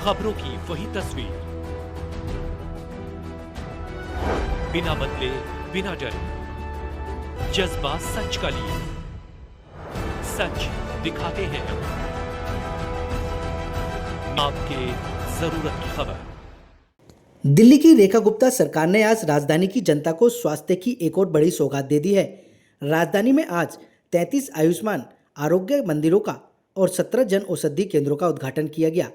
खबरों की वही तस्वीर, बिना बदले बिना डरे, जज्बा सच का लिए, सच दिखाते हैं आपके जरूरत की खबर। दिल्ली की रेखा गुप्ता सरकार ने आज राजधानी की जनता को स्वास्थ्य की एक और बड़ी सौगात दे दी है। राजधानी में आज 33 आयुष्मान आरोग्य मंदिरों का और 17 जन औषधि केंद्रों का उद्घाटन किया गया।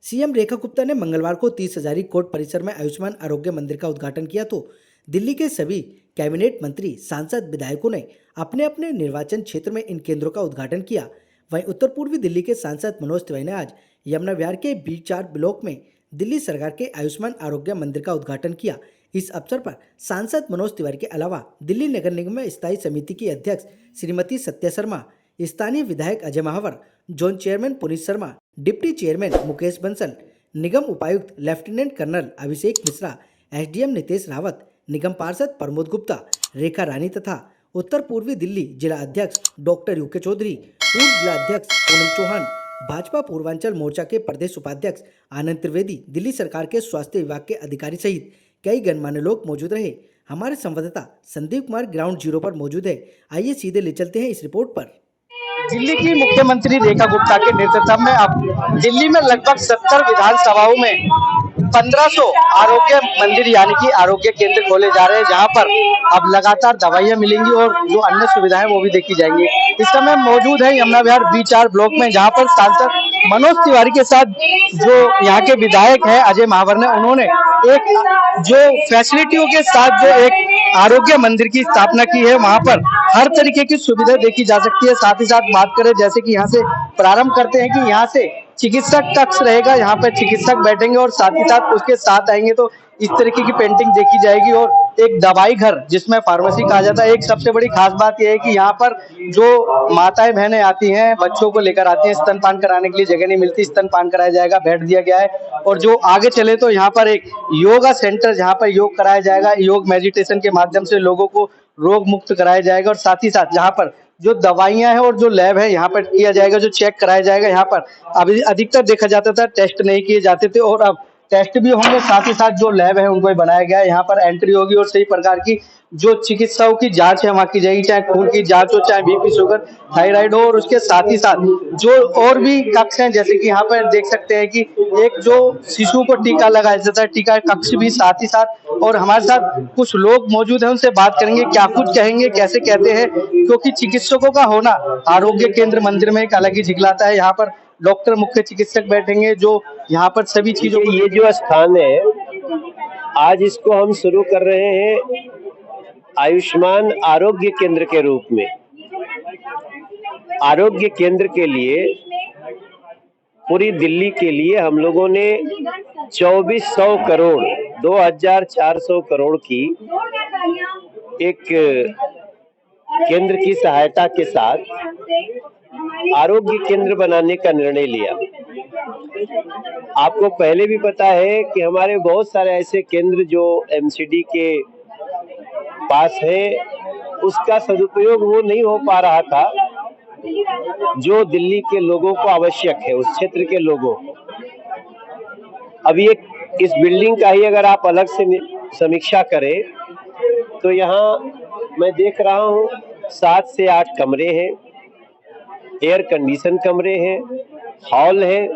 सीएम रेखा गुप्ता ने मंगलवार को 30 हजारी कोर्ट परिसर में आयुष्मान आरोग्य मंदिर का उद्घाटन किया तो दिल्ली के सभी कैबिनेट मंत्री, सांसद, विधायकों ने अपने अपने निर्वाचन क्षेत्र में इन केंद्रों का उद्घाटन किया। वहीं उत्तर पूर्वी दिल्ली के सांसद मनोज तिवारी ने आज यमुना विहार के B4 ब्लॉक में दिल्ली सरकार के आयुष्मान आरोग्य मंदिर का उद्घाटन किया। इस अवसर पर सांसद मनोज तिवारी के अलावा दिल्ली नगर निगम में स्थायी समिति की अध्यक्ष श्रीमती सत्या शर्मा, स्थानीय विधायक Ajay Mahawar, zone chairman Puneet Sharma, deputy chairman Mukesh Bansal, निगम उपायुक्त lieutenant colonel Abhishek Mishra, SDM Nitesh Rawat, निगम पार्षद प्रमोद गुप्ता, रेखा रानी तथा उत्तर पूर्वी दिल्ली जिला अध्यक्ष डॉक्टर UK चौधरी, पूर्व जिला अध्यक्ष पूनम चौहान, भाजपा पूर्वांचल मोर्चा के प्रदेश उपाध्यक्ष आनंद त्रिवेदी, दिल्ली सरकार के स्वास्थ्य विभाग के अधिकारी सहित कई गणमान्य लोग मौजूद रहे। हमारे संवाददाता संदीप कुमार ग्राउंड जीरो पर मौजूद है। आइए सीधे ले चलते हैं इस रिपोर्ट पर। दिल्ली की मुख्यमंत्री रेखा गुप्ता के नेतृत्व में अब दिल्ली में लगभग 70 विधानसभाओं में 1500 आरोग्य मंदिर यानी कि आरोग्य केंद्र खोले जा रहे हैं, जहां पर अब लगातार दवाइयां मिलेंगी और जो अन्य सुविधाएं वो भी देखी जाएंगी। इस समय मौजूद है यमुना विहार B4 ब्लॉक में, जहां पर सांसद मनोज तिवारी के साथ जो यहाँ के विधायक है अजय महावर ने, उन्होंने एक जो फैसिलिटियों के साथ जो एक आरोग्य मंदिर की स्थापना की है, वहां पर हर तरीके की सुविधा देखी जा सकती है। साथ ही साथ बात करें, जैसे कि यहाँ से प्रारंभ करते हैं कि यहाँ से चिकित्सक कक्ष रहेगा, यहाँ पर चिकित्सक बैठेंगे और साथ ही साथ उसके साथ आएंगे तो इस तरीके की पेंटिंग देखी जाएगी और एक दवाई घर जिसमें फार्मेसी कहा जाता है। एक सबसे बड़ी खास बात यह है कि यहाँ पर जो माताएं बहनें आती हैं, बच्चों को लेकर आती हैं, स्तनपान कराने के लिए जगह नहीं मिलती, स्तनपान कराया जाएगा, बेड दिया गया है। और जो आगे चले तो यहाँ पर एक योगा सेंटर, जहाँ पर योग कराया जाएगा, योग मेडिटेशन के माध्यम से लोगों को रोग मुक्त कराया जाएगा और साथ ही साथ जहाँ पर जो दवाइयां हैं और जो लैब है यहाँ पर किया जाएगा, जो चेक कराया जाएगा। यहाँ पर अभी अधिकतर देखा जाता था टेस्ट नहीं किए जाते थे और अब टेस्ट भी होंगे, साथ ही साथ जो लैब है उनको भी बनाया गया है। यहाँ पर एंट्री होगी और सही प्रकार की जो चिकित्साओं की जांच है वहाँ की जाएगी, चाहे खून की जांच हो, चाहे BP, शुगर, थायराइड हो। और उसके साथ ही साथ जो और भी कक्ष हैं, जैसे कि यहाँ पर देख सकते हैं कि एक जो शिशु को टीका लगाया जाता है, टीका कक्ष भी साथ ही साथ। और हमारे साथ कुछ लोग मौजूद हैं, उनसे बात करेंगे, क्या कुछ कहेंगे, कैसे कहते हैं, क्योंकि चिकित्सकों का होना आरोग्य केंद्र मंदिर में एक अलग ही झिकलाता है। यहाँ पर डॉक्टर, मुख्य चिकित्सक बैठेंगे जो यहाँ पर सभी चीजों को। ये जो स्थान है, आज इसको हम शुरू कर रहे हैं आयुष्मान आरोग्य केंद्र के रूप में। आरोग्य केंद्र के लिए पूरी दिल्ली के लिए हम लोगों ने 2400 करोड़ 2400 करोड़ की एक केंद्र की सहायता के साथ आरोग्य केंद्र बनाने का निर्णय लिया। आपको पहले भी पता है कि हमारे बहुत सारे ऐसे केंद्र जो MCD के पास है, उसका सदुपयोग वो नहीं हो पा रहा था जो दिल्ली के लोगों को आवश्यक है, उस क्षेत्र के लोगों को। अभी एक इस बिल्डिंग का ही अगर आप अलग से समीक्षा करें तो यहाँ मैं देख रहा हूँ 7 से 8 कमरे हैं, एयर कंडीशन कमरे हैं, हॉल है।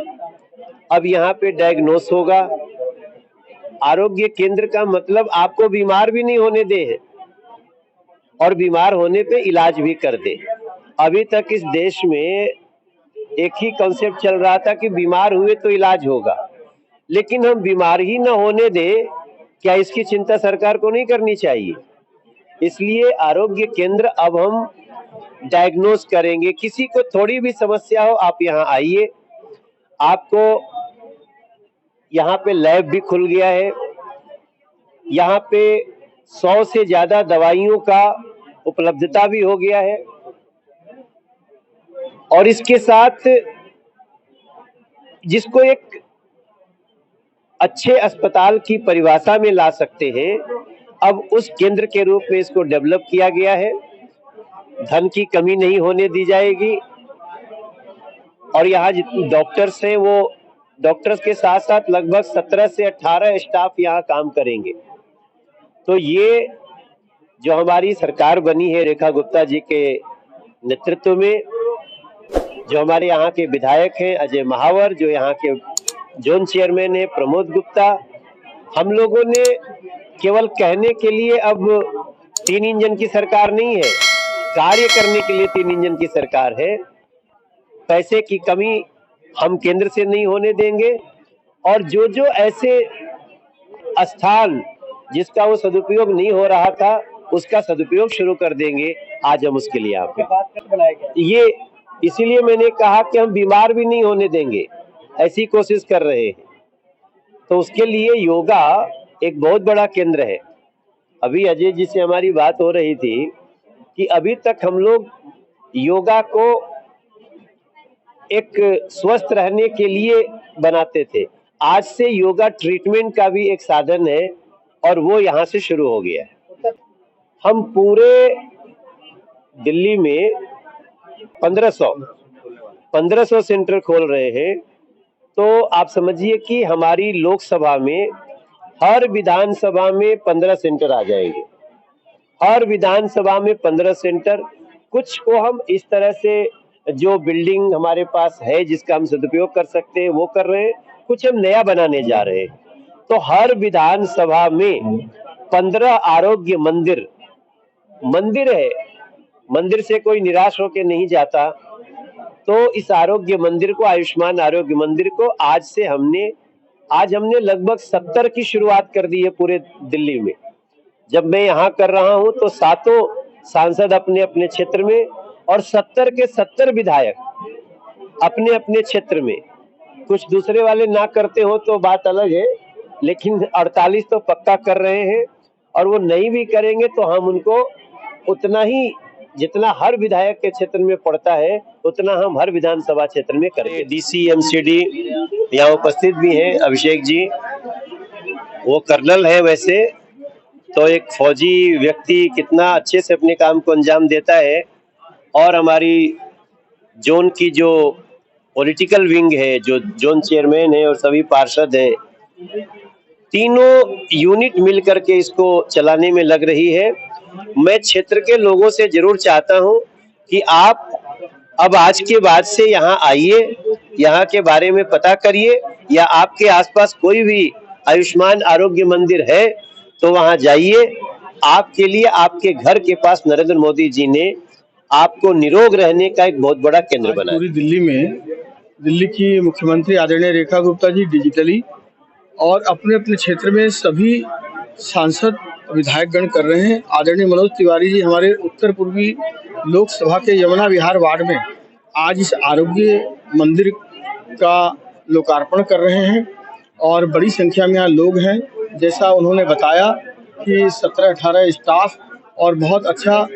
अब यहाँ पे डायग्नोस होगा। आरोग्य केंद्र का मतलब आपको बीमार भी नहीं होने दे है और बीमार होने पे इलाज भी कर दे। अभी तक इस देश में एक ही कंसेप्ट चल रहा था कि बीमार हुए तो इलाज होगा, लेकिन हम बीमार ही न होने दे, क्या इसकी चिंता सरकार को नहीं करनी चाहिए? इसलिए आरोग्य केंद्र अब हम डायग्नोस करेंगे। किसी को थोड़ी भी समस्या हो, आप यहाँ आइए। आपको यहाँ पे लैब भी खुल गया है। यहाँ पे 100 से ज्यादा दवाइयों का उपलब्धता भी हो गया है और इसके साथ जिसको एक अच्छे अस्पताल की परिभाषा में ला सकते हैं, अब उस केंद्र के रूप में इसको डेवलप किया गया है। धन की कमी नहीं होने दी जाएगी और यहाँ जितने डॉक्टर्स हैं वो डॉक्टर्स के साथ साथ लगभग 17 से 18 स्टाफ यहाँ काम करेंगे। तो ये जो हमारी सरकार बनी है रेखा गुप्ता जी के नेतृत्व में, जो हमारे यहाँ के विधायक हैं अजय महावर, जो यहाँ के जोन चेयरमैन है प्रमोद गुप्ता, हम लोगों ने केवल कहने के लिए अब 3 इंजन की सरकार नहीं है, कार्य करने के लिए 3 इंजन की सरकार है। पैसे की कमी हम केंद्र से नहीं होने देंगे और जो जो ऐसे स्थान जिसका वो सदुपयोग नहीं हो रहा था उसका सदुपयोग शुरू कर देंगे। आज हम उसके लिए यहाँ पे ये इसीलिए मैंने कहा कि हम बीमार भी नहीं होने देंगे, ऐसी कोशिश कर रहे हैं। तो उसके लिए योगा एक बहुत बड़ा केंद्र है। अभी अजय जी से हमारी बात हो रही थी कि अभी तक हम लोग योगा को एक स्वस्थ रहने के लिए बनाते थे, आज से योगा ट्रीटमेंट का भी एक साधन है और वो यहाँ से शुरू हो गया है। हम पूरे दिल्ली में 1500 सेंटर खोल रहे हैं। तो आप समझिए कि हमारी लोकसभा में हर विधानसभा में 15 सेंटर आ जाएंगे, हर विधानसभा में 15 सेंटर। कुछ को हम इस तरह से जो बिल्डिंग हमारे पास है जिसका हम सदुपयोग कर सकते हैं वो कर रहे हैं, कुछ हम नया बनाने जा रहे हैं। तो हर विधानसभा में 15 आरोग्य मंदिर है, मंदिर से कोई निराश होकर नहीं जाता। तो इस आरोग्य मंदिर को, आयुष्मान आरोग्य मंदिर को आज हमने लगभग 70 की शुरुआत कर दी है पूरे दिल्ली में। जब मैं यहाँ कर रहा हूँ तो 7 सांसद अपने अपने क्षेत्र में और 70 के 70 विधायक अपने अपने क्षेत्र में। कुछ दूसरे वाले ना करते हो तो बात अलग है, लेकिन 48 तो पक्का कर रहे हैं और वो नहीं भी करेंगे तो हम उनको उतना ही, जितना हर विधायक के क्षेत्र में पड़ता है उतना हम हर विधानसभा क्षेत्र में करेंगे। डीसी एमसीडी यहाँ उपस्थित भी हैं, अभिषेक जी, वो कर्नल है वैसे तो एक फौजी व्यक्ति कितना अच्छे से अपने काम को अंजाम देता है। और हमारी जोन की जो पॉलिटिकल विंग है, जो जोन चेयरमैन है और सभी पार्षद है, तीनों यूनिट मिलकर के इसको चलाने में लग रही है। मैं क्षेत्र के लोगों से जरूर चाहता हूं कि आप अब आज के बाद से यहाँ आइए, यहाँ के बारे में पता करिए, या आपके आसपास कोई भी आयुष्मान आरोग्य मंदिर है तो वहाँ जाइए। आपके लिए आपके घर के पास नरेंद्र मोदी जी ने आपको निरोग रहने का एक बहुत बड़ा केंद्र बनाया। पूरी दिल्ली में दिल्ली की मुख्यमंत्री आदरणीय रेखा गुप्ता जी डिजिटली और अपने अपने क्षेत्र में सभी सांसद विधायकगण कर रहे हैं। आदरणीय मनोज तिवारी जी हमारे उत्तर पूर्वी लोकसभा के यमुना विहार वार्ड में आज इस आरोग्य मंदिर का लोकार्पण कर रहे हैं और बड़ी संख्या में यहाँ लोग हैं। जैसा उन्होंने बताया कि 17-18 स्टाफ और बहुत अच्छा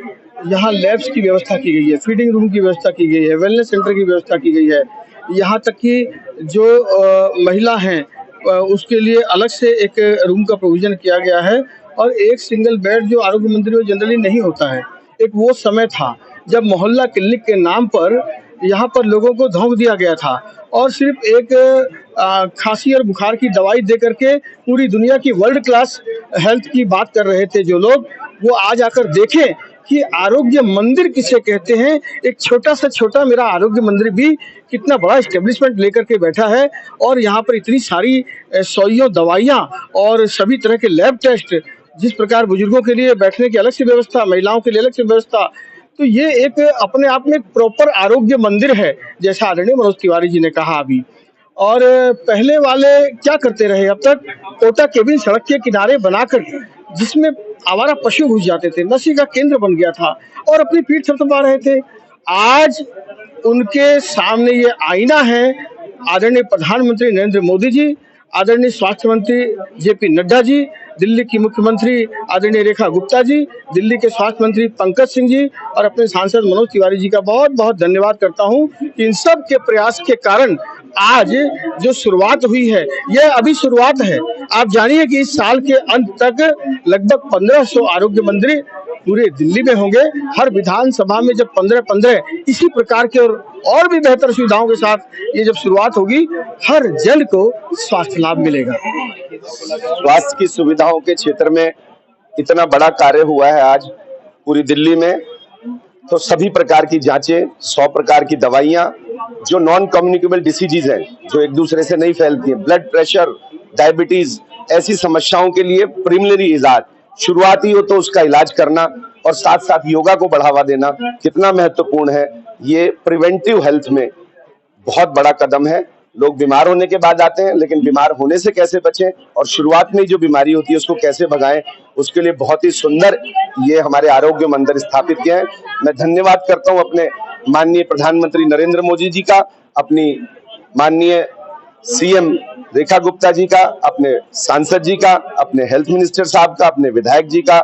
यहाँ लैब्स की व्यवस्था की गई है, फीडिंग रूम की व्यवस्था की गई है, वेलनेस सेंटर की व्यवस्था की गई है। यहाँ तक कि जो महिला हैं उसके लिए अलग से एक रूम का प्रोविजन किया गया है और एक सिंगल बेड जो आरोग्य मंदिर में जनरली नहीं होता है। एक वो समय था जब मोहल्ला क्लिनिक के नाम पर यहाँ पर लोगों को धोंक दिया गया था और सिर्फ एक खांसी और बुखार की दवाई दे करके पूरी दुनिया की वर्ल्ड क्लास हेल्थ की बात कर रहे थे जो लोग, वो आज आकर देखें कि आरोग्य मंदिर किसे कहते हैं। एक छोटा से छोटा मेरा आरोग्य मंदिर भी कितना बड़ा एस्टेब्लिशमेंट लेकर के बैठा है और यहाँ पर इतनी सारी सुइयां, दवाइयाँ और सभी तरह के लैब टेस्ट, जिस प्रकार बुजुर्गों के लिए बैठने की अलग से व्यवस्था, महिलाओं के लिए अलग से व्यवस्था, तो ये एक अपने आप में प्रॉपर आरोग्य मंदिर है, जैसा आदरणीय मनोज तिवारी जी ने कहा अभी। और पहले वाले क्या करते रहे अब तक, कोटा केबिन सड़क के किनारे बनाकर जिसमें आवारा पशु घुस जाते थे, नशे का केंद्र बन गया था और अपनी पीठ थपथपा रहे थे। आज उनके सामने ये आईना है आदरणीय प्रधानमंत्री नरेंद्र मोदी जी, आदरणीय स्वास्थ्य मंत्री जेपी नड्डा जी, दिल्ली की मुख्यमंत्री आदरणीय रेखा गुप्ता जी, दिल्ली के स्वास्थ्य मंत्री पंकज सिंह जी और अपने सांसद मनोज तिवारी जी का बहुत बहुत धन्यवाद करता हूं कि इन सब के प्रयास के कारण आज जो शुरुआत हुई है यह अभी शुरुआत है। आप जानिए कि इस साल के अंत तक लगभग 1500 आरोग्य मंदिर पूरे दिल्ली में होंगे। हर विधानसभा में जब 15-15 इसी प्रकार के और भी बेहतर सुविधाओं के साथ ये जब शुरुआत होगी, हर जन को स्वास्थ्य लाभ मिलेगा। स्वास्थ्य की सुविधाओं के क्षेत्र में इतना बड़ा कार्य हुआ है आज पूरी दिल्ली में, तो सभी प्रकार की जांचें, 100 प्रकार की दवाइयां, जो नॉन कम्युनिकेबल डिसीजेज हैं, जो एक दूसरे से नहीं फैलती हैं, ब्लड प्रेशर, डायबिटीज, ऐसी समस्याओं के लिए प्रिलिमिनरी इलाज, शुरुआती हो तो उसका इलाज करना, और साथ साथ योगा को बढ़ावा देना कितना महत्वपूर्ण है। ये प्रिवेंटिव हेल्थ में बहुत बड़ा कदम है। लोग बीमार होने के बाद आते हैं, लेकिन बीमार होने से कैसे बचें और शुरुआत में जो बीमारी होती है उसको कैसे भगाएं, उसके लिए बहुत ही सुंदर ये हमारे आरोग्य मंदिर स्थापित किए हैं। मैं धन्यवाद करता हूं अपने माननीय प्रधानमंत्री नरेंद्र मोदी जी का, अपनी माननीय सीएम रेखा गुप्ता जी का, अपने सांसद जी का, अपने हेल्थ मिनिस्टर साहब का, अपने विधायक जी का,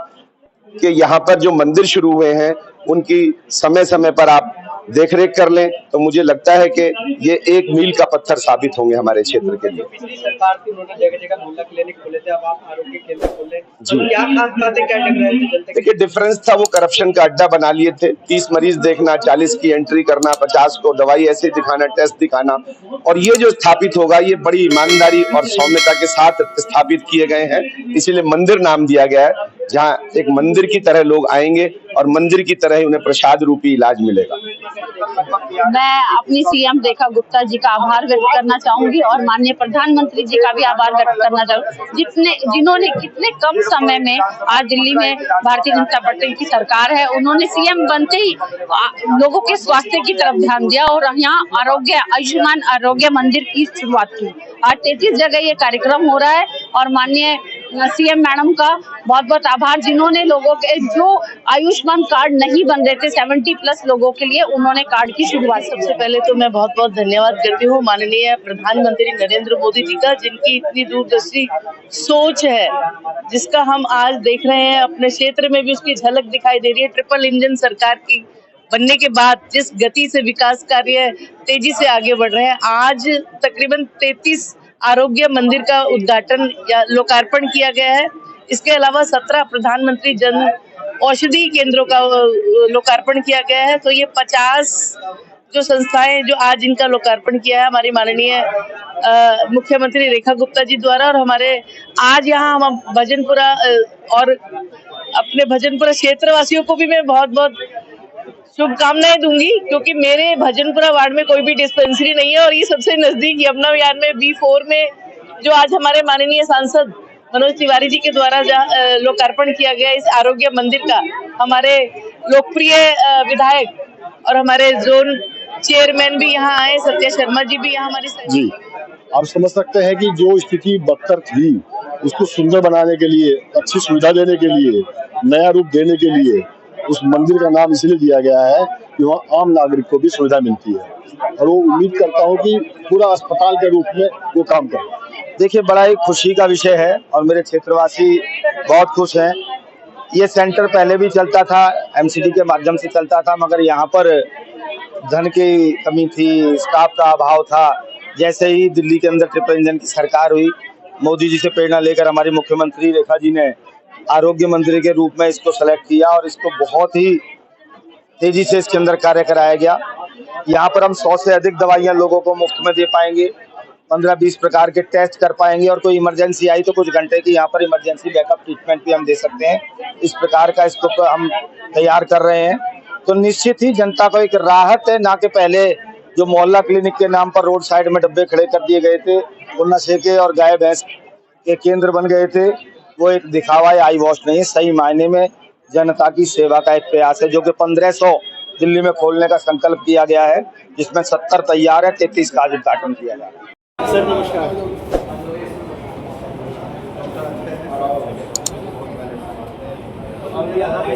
कि यहाँ पर जो मंदिर शुरू हुए हैं उनकी समय समय पर आप देखरेख कर लें, तो मुझे लगता है कि ये एक मील का पत्थर साबित होंगे हमारे क्षेत्र के लिए। सरकार थी, उन्होंने जगह जगह मोहल्ला क्लिनिक खोले थे, अब आप आरोग्य केंद्र खोले, जी। क्या खास बातें क्या लग रहा है? देखिए, डिफरेंस था वो करप्शन का अड्डा बना लिए थे। 30 मरीज देखना, 40 की एंट्री करना, 50 को दवाई ऐसे दिखाना, टेस्ट दिखाना, और ये जो स्थापित होगा ये बड़ी ईमानदारी और सौम्यता के साथ स्थापित किए गए हैं। इसीलिए मंदिर नाम दिया गया है, जहाँ एक मंदिर की तरह लोग आएंगे और मंदिर की तरह ही उन्हें प्रसाद रूपी इलाज मिलेगा। मैं अपनी सीएम रेखा गुप्ता जी का आभार व्यक्त करना चाहूंगी और माननीय प्रधानमंत्री जी का भी आभार व्यक्त करना चाहूंगी, जिन्होंने कितने कम समय में आज दिल्ली में भारतीय जनता पार्टी की सरकार है, उन्होंने सीएम बनते ही लोगों के स्वास्थ्य की तरफ ध्यान दिया और यहाँ आयुष्मान आरोग्य मंदिर की शुरुआत की। आज 33 जगह ये कार्यक्रम हो रहा है और माननीय सीएम मैडम का बहुत बहुत आभार, जिन्होंने लोगों के जो आयुष्मान कार्ड नहीं बन रहे थे 70+ लोगों के लिए, उन्होंने कार्ड की शुरुआत। सबसे पहले तो मैं बहुत बहुत धन्यवाद करती हूँ माननीय प्रधानमंत्री नरेंद्र मोदी जी का, जिनकी इतनी दूरदर्शी सोच है, जिसका हम आज देख रहे हैं अपने क्षेत्र में भी उसकी झलक दिखाई दे रही है। ट्रिपल इंजन सरकार की बनने के बाद जिस गति से विकास कार्य तेजी से आगे बढ़ रहे हैं, आज तकरीबन 33 आरोग्य मंदिर का उद्घाटन या लोकार्पण किया गया है। इसके अलावा 17 प्रधानमंत्री जन औषधि केंद्रों का लोकार्पण किया गया है। तो ये 50 जो संस्थाएं जो आज इनका लोकार्पण किया है हमारी माननीय मुख्यमंत्री रेखा गुप्ता जी द्वारा, और हमारे आज यहाँ हम भजनपुरा और अपने भजनपुरा क्षेत्रवासियों को भी मैं बहुत बहुत शुभकामनाएं दूंगी, क्योंकि मेरे भजनपुरा वार्ड में कोई भी डिस्पेंसरी नहीं है और ये सबसे नजदीक यमुना विहार में B4 में जो आज हमारे माननीय सांसद मनोज तिवारी जी के द्वारा लोकार्पण किया गया इस आरोग्य मंदिर का, हमारे लोकप्रिय विधायक और हमारे जोन चेयरमैन भी यहाँ आए, सत्या शर्मा जी भी यहाँ हमारी जी, आप समझ सकते हैं कि जो स्थिति बदतर थी उसको सुंदर बनाने के लिए, अच्छी सुविधा देने के लिए, नया रूप देने के लिए उस मंदिर का नाम इसलिए दिया गया है कि वहाँ आम नागरिक को भी सुविधा मिलती है, और वो उम्मीद करता हूँ कि पूरा अस्पताल के रूप में वो काम करे। देखिए, बड़ा ही खुशी का विषय है और मेरे क्षेत्रवासी बहुत खुश हैं। ये सेंटर पहले भी चलता था, एमसीडी के माध्यम से चलता था, मगर यहाँ पर धन की कमी थी, स्टाफ का अभाव था। जैसे ही दिल्ली के अंदर ट्रिपल इंजन की सरकार हुई, मोदी जी से प्रेरणा लेकर हमारी मुख्यमंत्री रेखा जी ने आरोग्य मंदिर के रूप में इसको सेलेक्ट किया और इसको बहुत ही तेजी से इसके अंदर कार्य कराया गया। यहाँ पर हम 100 से अधिक दवाइयाँ लोगों को मुफ्त में दे पाएंगे, 15-20 प्रकार के टेस्ट कर पाएंगे, और कोई इमरजेंसी आई तो कुछ घंटे की यहाँ पर इमरजेंसी बैकअप ट्रीटमेंट भी हम दे सकते हैं। इस प्रकार का इसको हम तैयार कर रहे हैं, तो निश्चित ही जनता को एक राहत है। ना कि पहले जो मोहल्ला क्लिनिक के नाम पर रोड साइड में डब्बे खड़े कर दिए गए थे, वो नशे के और गाय भैंस के केंद्र बन गए थे, वो एक दिखावा या आई वॉश नहीं है। सही मायने में जनता की सेवा का एक प्रयास है, जो कि 1500 दिल्ली में खोलने का संकल्प किया गया है, जिसमें 70 तैयार है, 33 का उद्घाटन किया गया है। सर नमस्कार। अब यहाँ पे